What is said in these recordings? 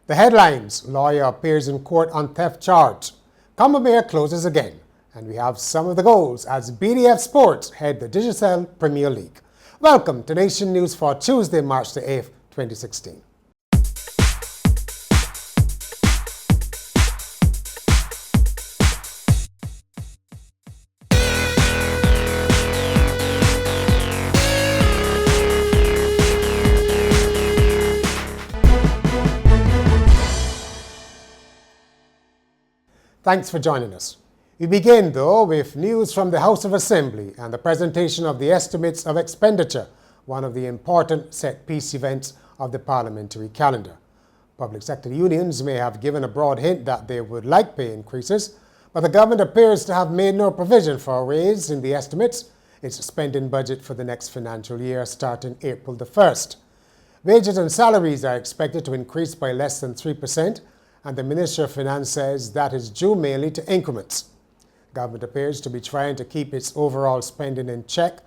The headlines: lawyer appears in court on theft charge. Combermere closes again. And we have some of the goals as BDF Sports head the Digicel Premier League. Welcome to Nation News for Tuesday, March the 8th, 2016. Thanks for joining us. We begin, though, with news from the House of Assembly and the presentation of the estimates of expenditure, one of the important set-piece events of the parliamentary calendar. Public sector unions may have given a broad hint that they would like pay increases, but the government appears to have made no provision for a raise in the estimates, its spending budget for the next financial year starting April the 1st. Wages and salaries are expected to increase by less than 3%, and the Ministry of Finance says that is due mainly to increments. Government appears to be trying to keep its overall spending in check,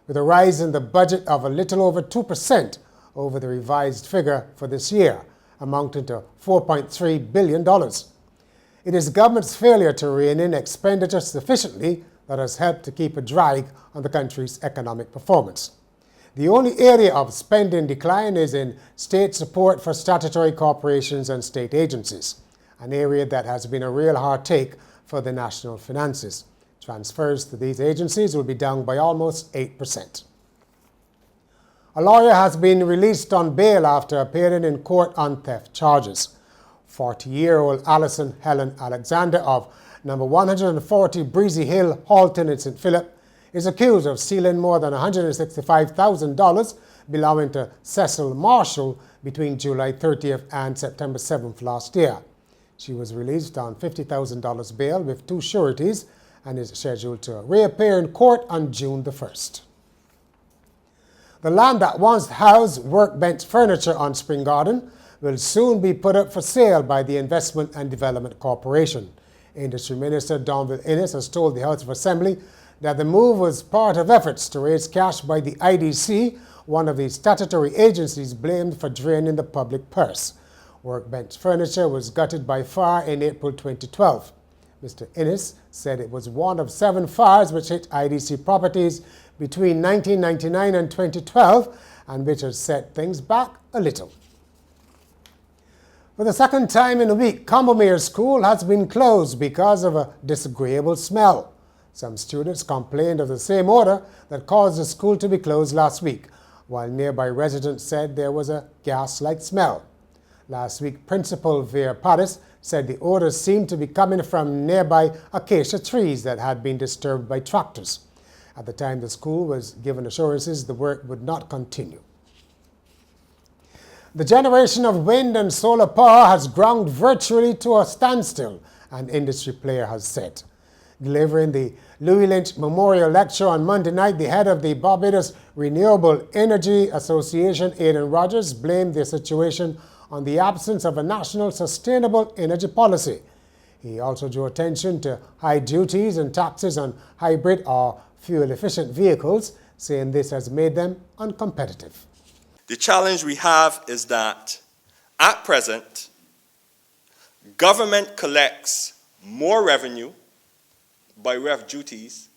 with a rise in the budget of a little over 2% over the revised figure for this year, amounting to $4.3 billion. It is government's failure to rein in expenditure sufficiently that has helped to keep a drag on the country's economic performance. The only area of spending decline is in state support for statutory corporations and state agencies, an area that has been a real hard take for the national finances. Transfers to these agencies will be down by almost 8%. A lawyer has been released on bail after appearing in court on theft charges. 40-year-old Alison Helen Alexander of number 140 Breezy Hill, Halton in St. Philip is accused of stealing more than $165,000 belonging to Cecil Marshall between July 30th and September 7th last year. She was released on $50,000 bail with two sureties and is scheduled to reappear in court on June the 1st. The land that once housed Workbench furniture on Spring Garden will soon be put up for sale by the Investment and Development Corporation. Industry Minister Donville Innes has told the House of Assembly that the move was part of efforts to raise cash by the IDC, one of the statutory agencies blamed for draining the public purse. Workbench furniture was gutted by fire in April 2012. Mr. Innes said it was one of 7 fires which hit IDC properties between 1999 and 2012 and which has set things back a little. For the second time in a week, Combermere School has been closed because of a disagreeable smell. Some students complained of the same odor that caused the school to be closed last week, while nearby residents said there was a gas-like smell. Last week, Principal Veer Paddis said the odor seemed to be coming from nearby acacia trees that had been disturbed by tractors. At the time, the school was given assurances the work would not continue. The generation of wind and solar power has ground virtually to a standstill, an industry player has said. Delivering the Louis Lynch Memorial Lecture on Monday night, the head of the Barbados Renewable Energy Association, Aidan Rogers, blamed the situation on the absence of a national sustainable energy policy. He also drew attention to high duties and taxes on hybrid or fuel-efficient vehicles, saying this has made them uncompetitive. The challenge we have is that, at present, government collects more revenue by way of duties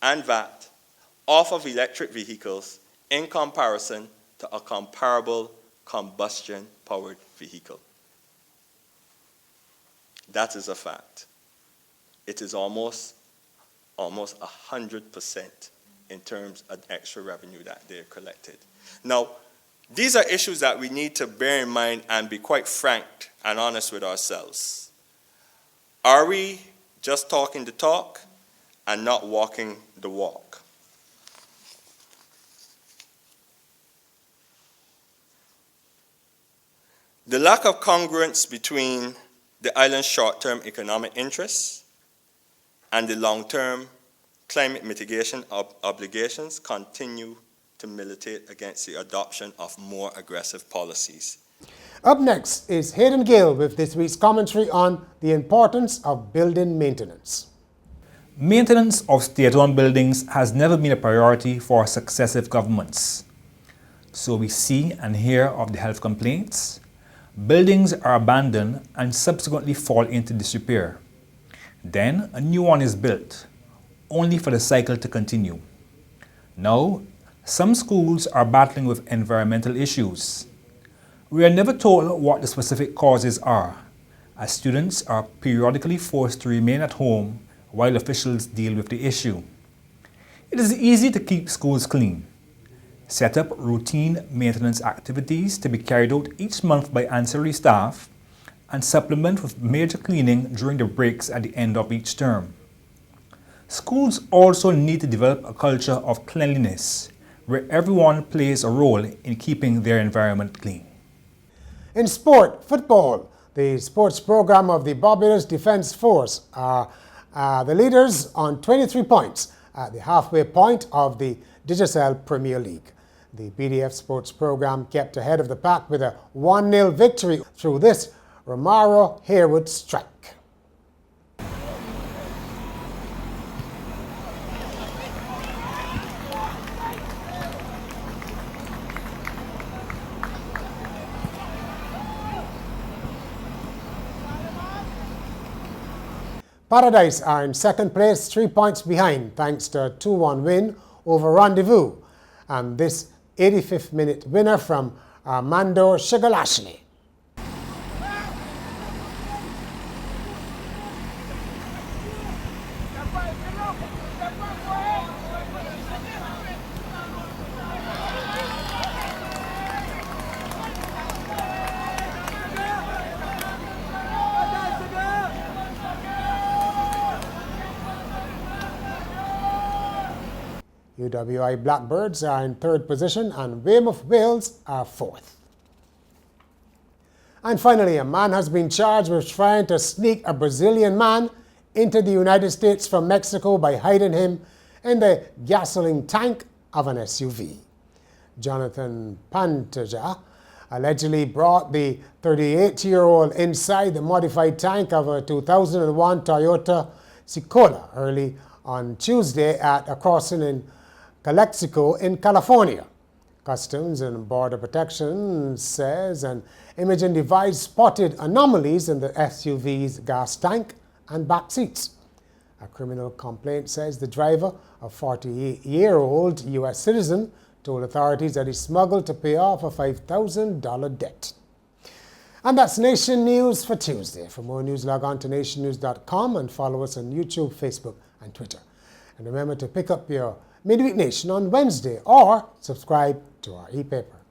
and VAT off of electric vehicles in comparison to a comparable combustion-powered vehicle. That is a fact. It is almost 100% in terms of extra revenue that they're collected. Now, these are issues that we need to bear in mind and be quite frank and honest with ourselves. Are we just talking the talk and not walking the walk? The lack of congruence between the island's short-term economic interests and the long-term climate mitigation obligations continue to militate against the adoption of more aggressive policies. Up next is Hayden Gale with this week's commentary on the importance of building maintenance. Maintenance of state-owned buildings has never been a priority for successive governments. So we see and hear of the health complaints, Buildings are abandoned and subsequently fall into disrepair. Then a new one is built, only for the cycle to continue. Now, some schools are battling with environmental issues. We are never told what the specific causes are, as students are periodically forced to remain at home while officials deal with the issue. It is easy to keep schools clean. Set up routine maintenance activities to be carried out each month by ancillary staff, and supplement with major cleaning during the breaks at the end of each term. Schools also need to develop a culture of cleanliness, where everyone plays a role in keeping their environment clean. In sport, football, the sports program of the Barbados Defence Force are the leaders on 23 points at the halfway point of the Digicel Premier League. The BDF sports program kept ahead of the pack with a 1-0 victory through this Romaro Harewood strike. Paradise are in second place, 3 points behind, thanks to a 2-1 win over Rendezvous, and this 85th minute winner from Armando Shigalashley. UWI Blackbirds are in third position and Weymouth Wales are fourth. And finally, a man has been charged with trying to sneak a Brazilian man into the United States from Mexico by hiding him in the gasoline tank of an SUV. Jonathan Pantoja allegedly brought the 38-year-old inside the modified tank of a 2001 Toyota Corolla early on Tuesday at a crossing in Calexico in California. Customs and Border Protection says an imaging device spotted anomalies in the SUV's gas tank and back seats. A criminal complaint says the driver, a 48-year-old U.S. citizen, told authorities that he smuggled to pay off a $5,000 debt. And that's Nation News for Tuesday. For more news, log on to nationnews.com and follow us on YouTube, Facebook, and Twitter. And remember to pick up your Midweek Nation on Wednesday or subscribe to our e-paper.